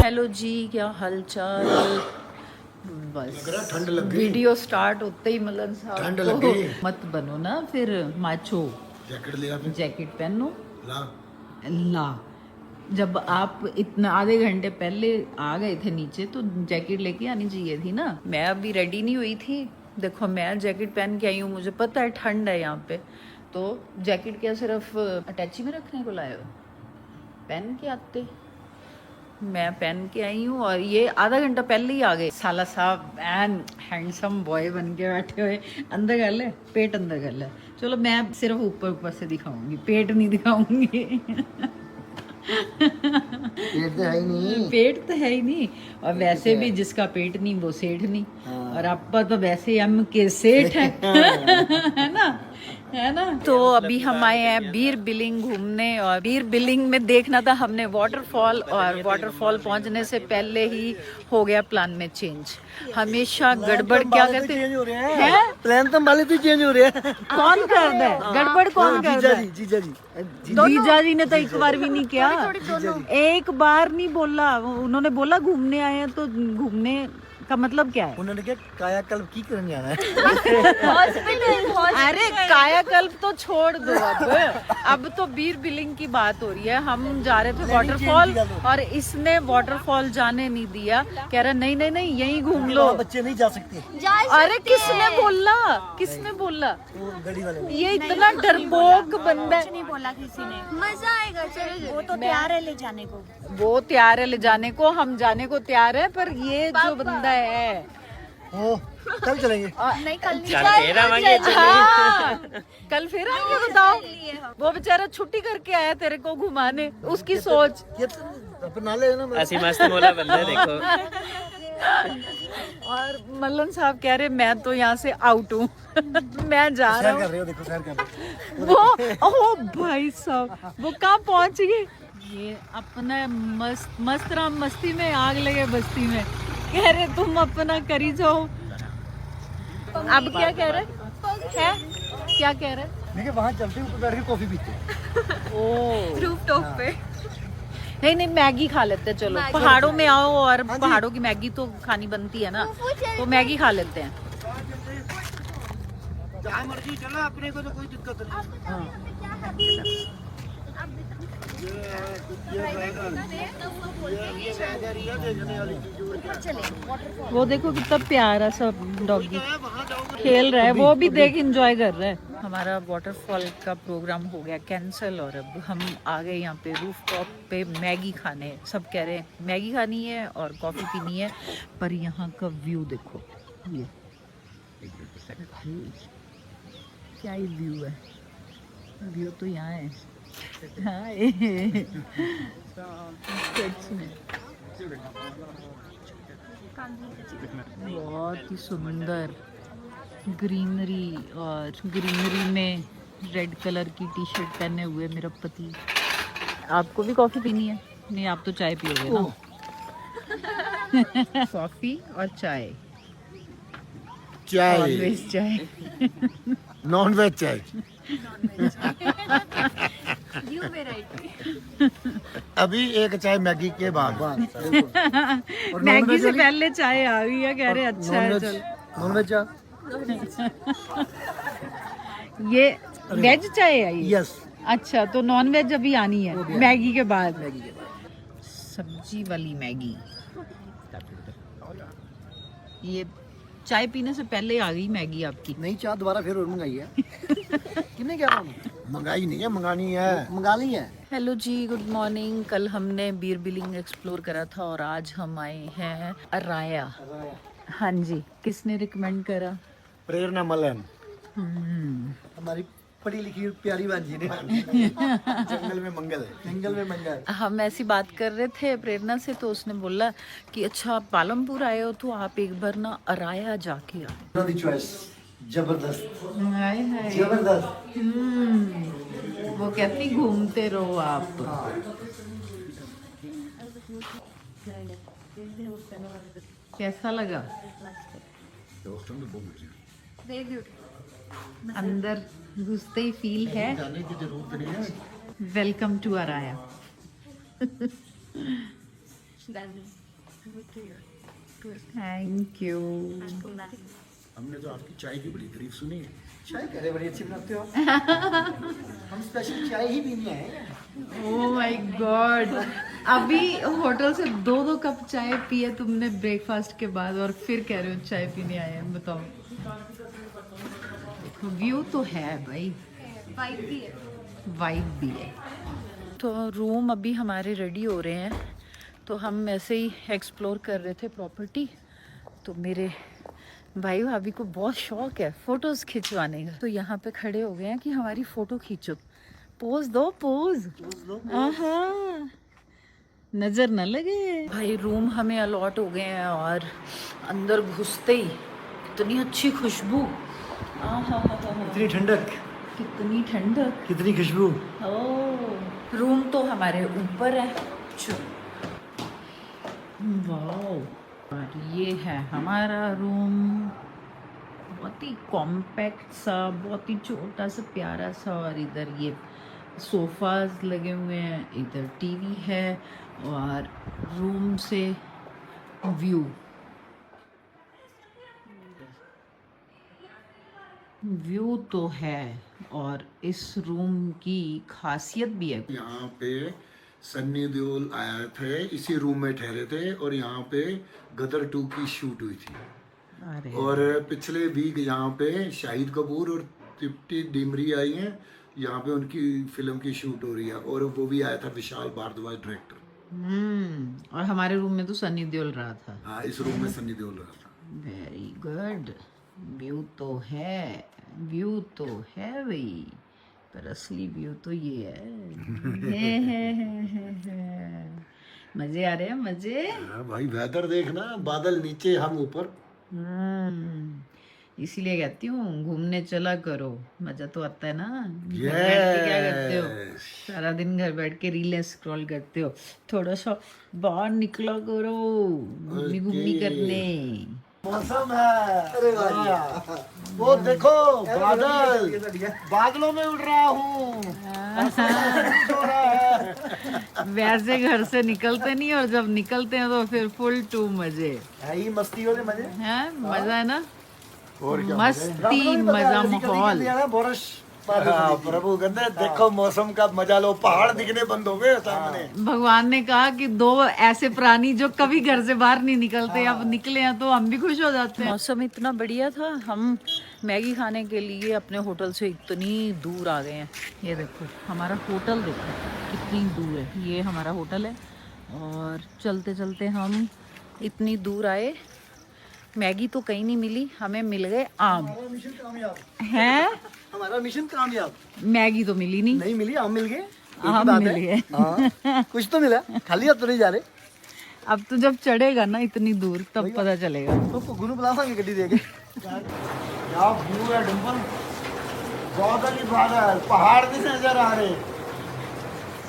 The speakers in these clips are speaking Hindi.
हेलो जी, क्या हालचाल। बस ठंड लग गई। वीडियो स्टार्ट होते ही मलन साहब ठंड को लग गई। मत बनो ना फिर माचो। जैकेट लिया फिर जैकेट पहनो। ला। ला, जब आप इतना आधे घंटे पहले आ गए थे नीचे तो जैकेट लेके आनी चाहिए थी ना। मैं अभी रेडी नहीं हुई थी, देखो मैं जैकेट पहन के आई हूँ। मुझे पता है ठंड है यहाँ पे, तो जैकेट क्या सिर्फ अटैची में रखने को लाए हो? पहन के आते। मैं पहन के आई हूँ और ये आधा घंटा पहले ही आ गए। साला साहब एन हैंडसम बॉय बन के बैठे हुए। अंदर कर ले, पेट अंदर कर ले। चलो मैं सिर्फ ऊपर ऊपर से दिखाऊंगी, पेट नहीं दिखाऊंगी। पेट तो है ही नहीं। पेट तो है ही नहीं, और वैसे भी जिसका पेट नहीं वो सेठ नहीं। और आपका तो वैसे हम के सेठ है। है ना, है ना। तो अभी हम आए हैं बीर बिलिंग घूमने, और बीर बिलिंग में देखना था हमने वाटरफॉल, और वाटरफॉल पहुंचने से पहले ही हो गया प्लान में चेंज। हमेशा गड़बड़ क्या करते हैं? प्लान तो माले तो चेंज हो रहे हैं। कौन कर रहा है गड़बड़? कौन कर रहा है? जीजा जी जीजा जी ने तो एक बार भी नहीं किया। एक बार नहीं बोला, उन्होंने बोला घूमने आए हैं, तो घूमने का मतलब क्या है? उन्होंने क्या कायाकल्प की करने जाना है। अरे कायाकल्प तो छोड़ दो अब तो बीर बिलिंग की बात हो रही है। हम जा रहे थे वाटरफॉल और इसने वाटरफॉल जाने नहीं दिया। कह रहा नहीं नहीं नहीं यहीं घूम लो, बच्चे नहीं जा सकते। अरे किसने बोला? किसने बोला? गाड़ी वाले ने। ये इतना डरपोक बंदा है। नहीं बोला किसी ने। मजा आएगा, चलो। वो तो तैयार है ले जाने को। वो तैयार है ले जाने को, हम जाने को तैयार है, पर ये जो बंदा है ओ, कल चलेंगे। नहीं कल नहीं, हाँ, कल फिर आएंगे। बताओ, वो बेचारा छुट्टी करके आया तेरे को घुमाने, उसकी सोच। ये तो अपना ले ना। ऐसी मस्त मोला बंदा है, देखो। और मल्लन साहब कह रहे मैं तो यहाँ से आउट हूँ। मैं जा रहा कर हूँ। रहे हो, देखो सैर कर रहे हो। वो ओ भाई साहब, वो कहाँ पहुँच गए? ये अपना मस्त राम मस्ती में आग लगे बस्ती में। कह रहे तुम अपना करी जाओ। अब क्या कह रहे हैं? क्या कह रहे? देखिए वहाँ चलते ऊपर बैठ के कॉफी पीते। ओ रूफ टॉप पे। नहीं नहीं, मैगी खा लेते हैं। चलो पहाड़ों में आओ और पहाड़ों की मैगी तो खानी बनती है ना, तो मैगी खा लेते हैं। जहाँ मर्जी चलो, अपने को तो कोई दिक्कत नहीं। वो देखो कितना प्यारा सा डॉगी खेल रहा है, वो भी देख एंजॉय कर रहा है। हमारा वाटरफॉल का प्रोग्राम हो गया कैंसिल, और अब हम आ गए यहाँ पे रूफटॉप पे मैगी खाने। सब कह रहे हैं मैगी खानी है और कॉफ़ी पीनी है, पर यहाँ का व्यू देखो, ये क्या ही व्यू है। व्यू तो यहाँ है। हाँ, सच में बहुत ही सुंदर ग्रीनरी, और ग्रीनरी में रेड कलर की टी शर्ट पहने हुए मेरा पति। आपको भी कॉफ़ी पीनी है? नहीं, आप तो चाय पियोगे ना। कॉफ़ी और चाय, चाय, ऑलवेज चाय। नॉन वेज चाय। अभी एक चाय मैगी के बाद। मैगी से पहले चाय आ गई है। कह रहे अच्छा है, चल। नॉन वेज चाय। ये वेज चाय है ये? यस। अच्छा, तो नॉन वेज अभी आनी है मैगी के बाद। सब्जी वाली मैगी। ये चाय पीने से पहले आ गई मैगी आपकी। नहीं, चाय दोबारा फिर और मंगाई है। कितने क्या मंगाई नहीं है, मंगानी है, मंगा ली है। हेलो जी, गुड मॉर्निंग। कल हमने बीर बिलिंग एक्सप्लोर करा था और आज हम आए हैं अराया। हाँ जी, किसने रिकमेंड करा? प्रेरणा मलन, हमारी पढ़ी लिखी प्यारी बाजी ने। जंगल में मंगल, जंगल में मंगल। हम ऐसी बात कर रहे थे प्रेरणा से, तो उसने बोला कि अच्छा आप पालमपुर आए हो तो आप एक बार ना अराया जाके आओ। जबरदस्त, हाय हाय, जबरदस्त। वो कहती घूमते रहो आप। कैसा लगा? अंदर घुसते ही फील है जाने की जरूरत नहीं है। Welcome to Araya. Thank you. हमने तो आपकी चाय की बड़ी तारीफ सुनी है। चाय कह रहे बड़ी अच्छी बनाते हो। हम स्पेशल चाय ही पीने आए हैं। ओह माय गॉड, अभी होटल से 2-2 कप चाय पिए तुमने ब्रेकफास्ट के बाद और फिर कह रहे हो चाय पीने आए हैं। बताओ, व्यू तो है भाई, वाइब भी है। तो रूम अभी हमारे रेडी हो रहे हैं, तो हम ऐसे ही एक्सप्लोर कर रहे थे प्रॉपर्टी। तो मेरे भाई भाभी को बहुत शौक है फोटोज खिंचवाने का, तो यहाँ पे खड़े हो गए हैं कि हमारी फोटो खींचो। पोज दो, पोज। आहा, नजर न लगे। भाई रूम हमें अलॉट हो गए हैं और अंदर घुसते ही इतनी अच्छी खुशबू, कितनी ठंडक, कितनी ठंडक, कितनी खुशबू। ओह, रूम तो हमारे ऊपर है। वाओ, और ये है हमारा रूम, बहुत ही कॉम्पैक्ट सा, बहुत ही छोटा सा, प्यारा सा। और इधर ये सोफाज लगे हुए हैं, इधर टीवी है और रूम से व्यू तो है। और इस रूम की खासियत भी है, यहाँ पे सन्नी देओल आए थे, इसी रूम में ठहरे थे और यहाँ पे गदर 2 की शूट हुई थी। अरे और पिछले वीक यहाँ पे शाहिद कपूर और तृप्ति डिमरी आई हैं, यहाँ पे उनकी फिल्म की शूट हो रही है। और वो भी आया था विशाल भारद्वाज डायरेक्टर। और हमारे रूम में तो सन्नी देओल रहा था। हाँ, इस रूम में सन्नी देओल रहा था। वेरी गुड, व्यू तो है, व्यू तो है भाई, पर असली व्यू तो ये है। मजे आ रहे हैं, मजे। हाँ भाई, वेदर देखना, बादल नीचे, हम ऊपर। इसीलिए कहती हूँ घूमने चला करो, मजा तो आता है ना। घर बैठ के क्या करते हो, सारा दिन घर बैठ के रीलें स्क्रॉल करते हो, थोड़ा सा बाहर निकला करो, घूमनी घूमनी करने। मौसम है, अरे वाह, वो देखो बादल, बादलों में उड़ रहा हूँ। वैसे घर से निकलते नहीं, और जब निकलते हैं तो फिर फुल टू मजे है ही, मस्ती वाले मजे हैं। मजा है ना, और क्या मस्ती, मजा, माहौल। प्रभु कहते देखो मौसम का मजा लो, पहाड़ दिखने बंद हो गए सामने। भगवान ने कहा कि 2 ऐसे प्राणी जो कभी घर से बाहर नहीं निकलते, अब निकले हैं तो हम भी खुश हो जाते हैं। मौसम इतना बढ़िया था, हम मैगी खाने के लिए अपने होटल से इतनी दूर आ गए हैं। ये देखो हमारा होटल, देखो कितनी दूर है। ये हमारा होटल है और चलते चलते हम इतनी दूर आए। मैगी तो कहीं नहीं मिली, हमें मिल गए आम। मिशन कामयाब हैं? हमारा मिशन कामयाब। मैगी तो मिली नहीं मिली, आम मिल गए। आम मिल गए। हाँ, कुछ तो मिला, खाली हाथ तो नहीं जा रहे। अब तो जब चढ़ेगा ना इतनी दूर तब पता चलेगा। तो गुरु बुलावांगे गड्डी देके। क्या व्यू है डिंपल, बादल ही बादल, पहाड़ भी नजर आ रहे,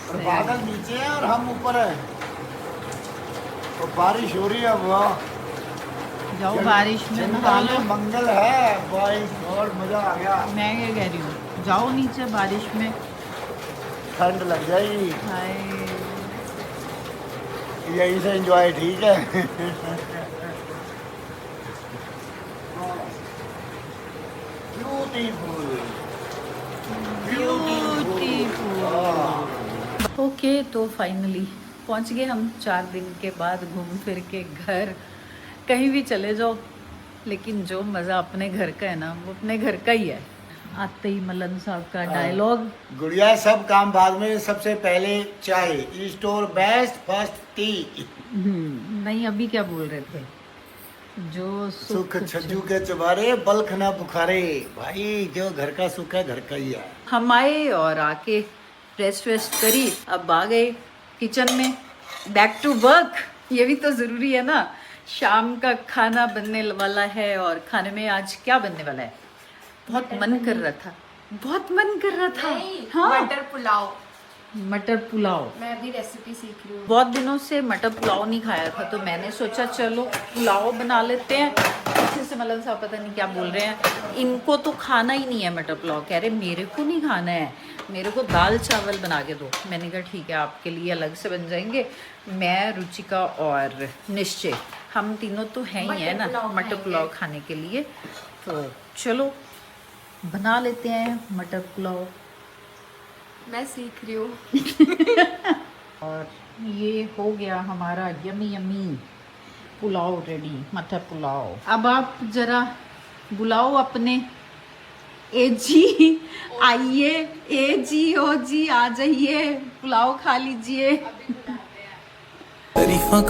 और बादल नीचे है और हम ऊपर है, तो बारिश हो रही है। वाह, जाओ बारिश में नहा लो। मंगल है भाई, और मजा आ गया। मैं क्या कह रही हूँ, जाओ नीचे बारिश में, ठंड लग जाएगी, हाय। यहीं से एंजॉय, ठीक है। ब्यूटीफुल। ओके, तो फाइनली पहुंच गए हम 4 दिन के बाद घूम फिर के घर। कहीं भी चले जाओ, लेकिन जो मज़ा अपने घर का है ना, वो अपने घर का ही है। आते ही मलन साहब का डायलॉग, गुड़िया सब काम बाद में, सबसे पहले चाय, स्टोर बेस्ट, फर्स्ट टी। नहीं अभी क्या बोल रहे थे, जो सुख छज्जू के चबारे, बल्ख ना बुखारे। भाई जो घर का सुख है, घर का ही है। हम आए और आके रेस्ट वेस्ट करी, अब आ गए किचन में, बैक टू वर्क। ये भी तो ज़रूरी है ना। शाम का खाना बनने वाला है, और खाने में आज क्या बनने वाला है, बहुत मन कर रहा था, बहुत मन कर रहा था। हाँ, मटर पुलाव। मटर पुलाव। मैं अभी रेसिपी सीख रही हूँ। बहुत दिनों से मटर पुलाव नहीं खाया था, तो मैंने सोचा चलो पुलाव बना लेते हैं। पीछे से मलन साहब पता नहीं क्या बोल रहे हैं, इनको तो खाना ही नहीं है मटर पुलाव। कह रहे मेरे को नहीं खाना है, मेरे को दाल चावल बना के दो। मैंने कहा ठीक है, आपके लिए अलग से बन जाएंगे। मैं, रुचिका और निश्चय, हम तीनों तो हैं ही है ना मटर पुलाव खाने के लिए। तो चलो बना लेते हैं मटर पुलाव। मैं सीख रही हूँ। और ये हो गया हमारा यमी यमी पुलाव रेडी, मटर पुलाव। अब आप जरा बुलाओ अपने ए जी, आइए, ए जी ओ जी आ जाइए, पुलाव खा लीजिए।